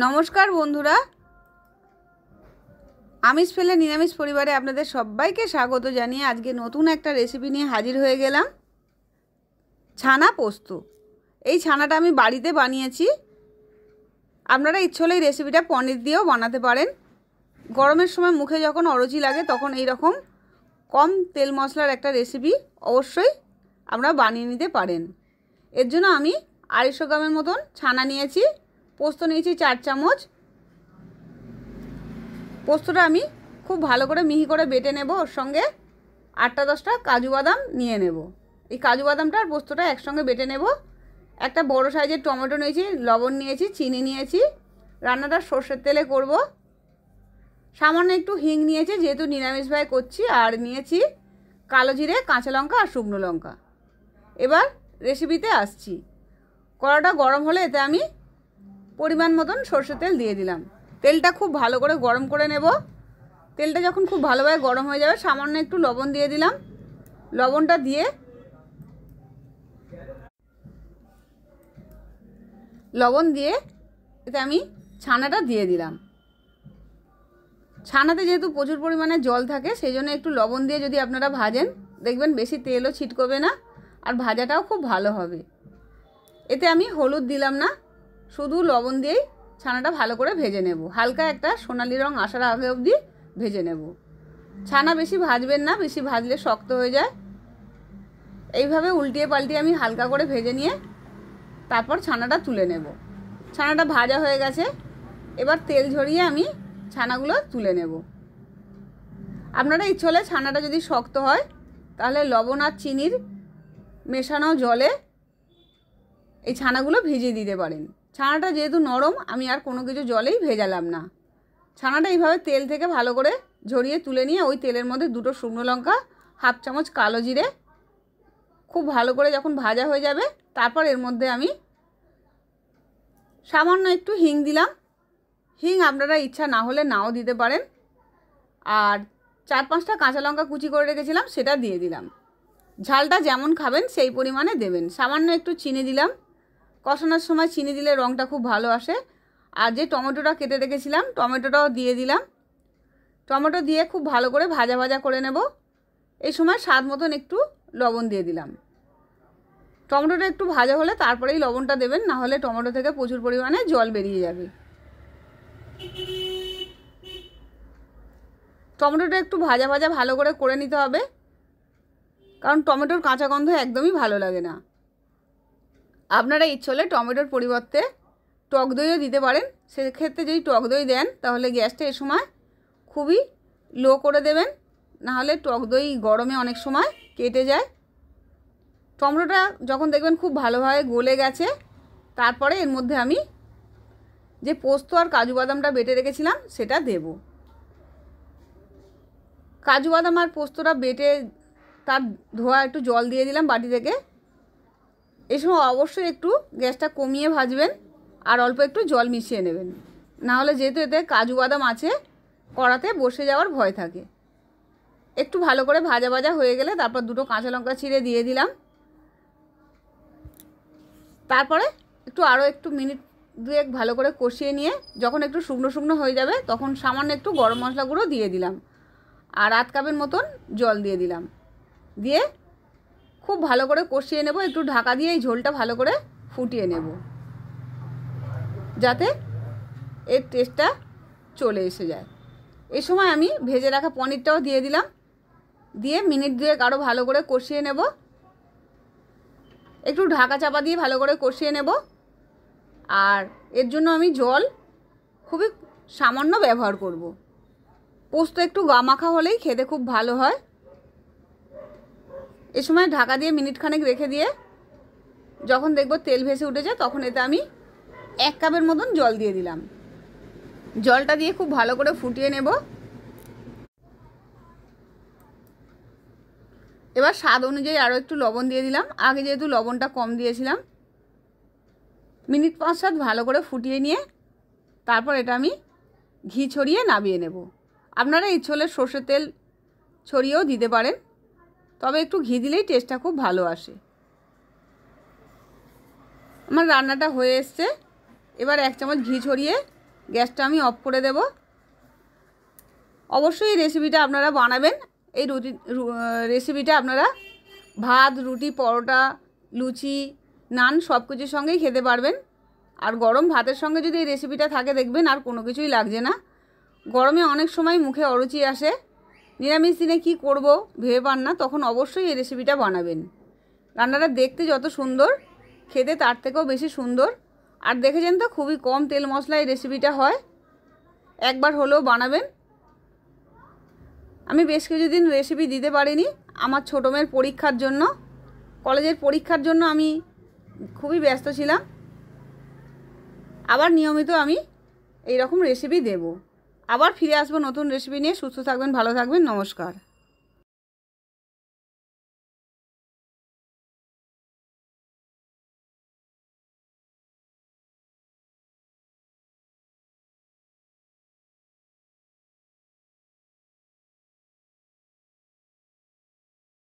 নমস্কার বন্ধুরা, আমিষ ফেলে নিরামিষ পরিবারে আপনাদের সবাইকে স্বাগত জানিয়ে আজকে নতুন একটা রেসিপি নিয়ে হাজির হয়ে গেলাম। ছানা পোস্ত। এই ছানাটা আমি বাড়িতে বানিয়েছি। আপনারা ইচ্ছে হলে এই রেসিপিটা পনির দিয়েও বানাতে পারেন। গরমের সময় মুখে যখন অরুচি লাগে তখন এই রকম কম তেল মশলার একটা রেসিপি অবশ্যই আপনারা বানিয়ে নিতে পারেন। এর জন্য আমি 250 গ্রামের মতন ছানা নিয়েছি। পোস্ত নিয়েছি 4 চামচ। পোস্তটা আমি খুব ভালো করে মিহি করে বেটে নেব। ওর সঙ্গে 8-10টা কাজু বাদাম নিয়ে নেব। এই কাজু বাদামটা আর পোস্তটা একসঙ্গে বেটে নেব। একটা বড় সাইজের টমেটো নিয়েছি, লবণ নিয়েছি, চিনি নিয়েছি। রান্নাটা সর্ষের তেলে করব। সামান্য একটু হিং নিয়েছি যেহেতু নিরামিষভাবে করছি, আর নিয়েছি কালো জিরে, কাঁচা লঙ্কা আর শুকনো লঙ্কা। এবার রেসিপিতে আসছি। কড়াটা গরম হলে এতে আমি পরিমাণ মতন সর্ষের তেল দিয়ে দিলাম। তেলটা খুব ভালো করে গরম করে নেব। তেলটা যখন খুব ভালোভাবে গরম হয়ে যাবে সামান্য একটু লবণ দিয়ে দিলাম। লবণটা দিয়ে এতে আমি ছানাটা দিয়ে দিলাম। ছানাতে যেহেতু প্রচুর পরিমাণে জল থাকে সেই জন্য একটু লবণ দিয়ে যদি আপনারা ভাজেন দেখবেন বেশি তেলও ছিটকবে না, আর ভাজাটাও খুব ভালো হবে। এতে আমি হলুদ দিলাম না, শুধু লবণ দিয়েই ছানাটা ভালো করে ভেজে নেব। হালকা একটা সোনালি রং আসার আগে অবধি ভেজে নেব। ছানা বেশি ভাজবেন না, বেশি ভাজলে শক্ত হয়ে যায়। এইভাবে উল্টিয়ে পাল্টিয়ে আমি হালকা করে ভেজে নিয়ে তারপর ছানাটা তুলে নেব। ছানাটা ভাজা হয়ে গেছে। এবার তেল ঝরিয়ে আমি ছানাগুলো তুলে নেব। আপনারা ইচ্ছে হলে ছানাটা যদি শক্ত হয় তাহলে লবণ আর চিনির মেশানো জলে এই ছানাগুলো ভিজিয়ে দিতে পারেন। ছানাটা যেহেতু নরম আমি আর কোনো কিছু জলেই ভেজালাম না। ছানাটা এইভাবে তেল থেকে ভালো করে ঝরিয়ে তুলে নিয়ে ওই তেলের মধ্যে 2টো শুকনো লঙ্কা, 1/2 চামচ কালো জিরে খুব ভালো করে যখন ভাজা হয়ে যাবে তারপর এর মধ্যে আমি সামান্য একটু হিং দিলাম। হিং আপনারা ইচ্ছা না হলে নাও দিতে পারেন। আর 4-5টা কাঁচা লঙ্কা কুচি করে রেখেছিলাম সেটা দিয়ে দিলাম। ঝালটা যেমন খাবেন সেই পরিমাণে দেবেন। সামান্য একটু চিনি দিলাম। কষানোর সময় চিনি দিলে রঙটা খুব ভালো আসে। আর যে টমেটোটা কেটে রেখেছিলাম টমেটোটাও দিয়ে দিলাম। টমেটো দিয়ে খুব ভালো করে ভাজা ভাজা করে নেব। এই সময় স্বাদ মতন একটু লবণ দিয়ে দিলাম। টমেটোটা একটু ভাজা হলে তারপরেই লবণটা দেবেন, না হলে টমেটো থেকে প্রচুর পরিমাণে জল বেরিয়ে যাবে। টমেটোটা একটু ভাজা ভাজা ভালো করে নিতে হবে, কারণ টমেটোর কাঁচা গন্ধ একদমই ভালো লাগে না। আপনারা ইচ্ছে হলে টমেটোর পরিবর্তে টক দইও দিতে পারেন। সেক্ষেত্রে যদি টক দই দেন তাহলে গ্যাসটা এ সময় খুবই লো করে দেবেন, নাহলে টক দই গরমে অনেক সময় কেটে যায়। টমেটোটা যখন দেখবেন খুব ভালোভাবে গলে গেছে তারপরে এর মধ্যে আমি যে পোস্ত আর কাজু বাদামটা বেটে রেখেছিলাম সেটা দেব। কাজু বাদাম আর পোস্তটা বেটে তার ধোয়া একটু জল দিয়ে দিলাম বাটি থেকে। এই সময় অবশ্যই একটু গ্যাসটা কমিয়ে ভাজবেন আর অল্প একটু জল মিশিয়ে নেবেন, নাহলে যেহেতু এতে কাজু বাদাম আছে কড়াতে বসে যাওয়ার ভয় থাকে। একটু ভালো করে ভাজা ভাজা হয়ে গেলে তারপর 2টো কাঁচা লঙ্কা ছিঁড়ে দিয়ে দিলাম। তারপরে আরও একটু মিনিট 2 ভালো করে কষিয়ে নিয়ে যখন একটু শুকনো শুকনো হয়ে যাবে তখন সামান্য একটু গরম মশলা গুঁড়ো দিয়ে দিলাম আর 1/2 কাপের মতন জল দিয়ে দিলাম। দিয়ে খুব ভালো করে কষিয়ে নেব। একটু ঢাকা দিয়ে এই ঝোলটা ভালো করে ফুটিয়ে নেব যাতে এর টেস্টটা চলে এসে যায়। এই সময় আমি ভেজে রাখা পনিরটাও দিয়ে দিলাম। দিয়ে মিনিট 2 আরও ভালো করে কষিয়ে নেব। একটু ঢাকা চাপা দিয়ে ভালো করে কষিয়ে নেব। আর এর জন্য আমি জল খুবই সামান্য ব্যবহার করব। পোস্ত একটু গামাখা হলেই খেতে খুব ভালো হয়। এ সময় ঢাকা দিয়ে মিনিট খানেক রেখে দিয়ে যখন দেখব তেল ভেসে উঠেছে তখন এতে আমি 1 কাপের মতন জল দিয়ে দিলাম। জলটা দিয়ে খুব ভালো করে ফুটিয়ে নেব। এবার স্বাদ অনুযায়ী আরও একটু লবণ দিয়ে দিলাম। আগে যেহেতু লবণটা কম দিয়েছিলাম। মিনিট 5-7 ভালো করে ফুটিয়ে নিয়ে তারপর এটা আমি ঘি ছড়িয়ে নামিয়ে নেব। আপনারা ইচ্ছে হলে সর্ষের তেল ছড়িয়েও দিতে পারেন, তবে একটু ঘি দিলেই টেস্টটা খুব ভালো আসে। আমার রান্নাটা হয়ে এসছে। এবার 1 চামচ ঘি ছড়িয়ে গ্যাসটা আমি অফ করে দেব। অবশ্যই এই রেসিপিটা আপনারা বানাবেন। এই রেসিপিটা আপনারা ভাত, রুটি, পরোটা, লুচি, নান সব কিছুর সঙ্গেই খেতে পারবেন। আর গরম ভাতের সঙ্গে যদি এই রেসিপিটা থাকে দেখবেন আর কোনো কিছুই লাগছে না। গরমে অনেক সময় মুখে অরুচি আসে, নিরামিষ দিনে কী করব ভেবে পান না, তখন অবশ্যই এই রেসিপিটা বানাবেন। রান্নাটা দেখতে যত সুন্দর, খেতে তার থেকেও বেশি সুন্দর। আর দেখেছেন তো খুবই কম তেল মশলায় এই রেসিপিটা হয়। একবার হলেও বানাবেন। আমি বেশ কিছুদিন রেসিপি দিতে পারিনি, আমার ছোটো মেয়ের পরীক্ষার জন্য, কলেজের পরীক্ষার জন্য আমি খুবই ব্যস্ত ছিলাম। আবার নিয়মিত আমি এই রকম রেসিপি দেব। আবার ফিরে আসবো নতুন রেসিপি নিয়ে। সুস্থ থাকবেন, ভালো থাকবেন, নমস্কার।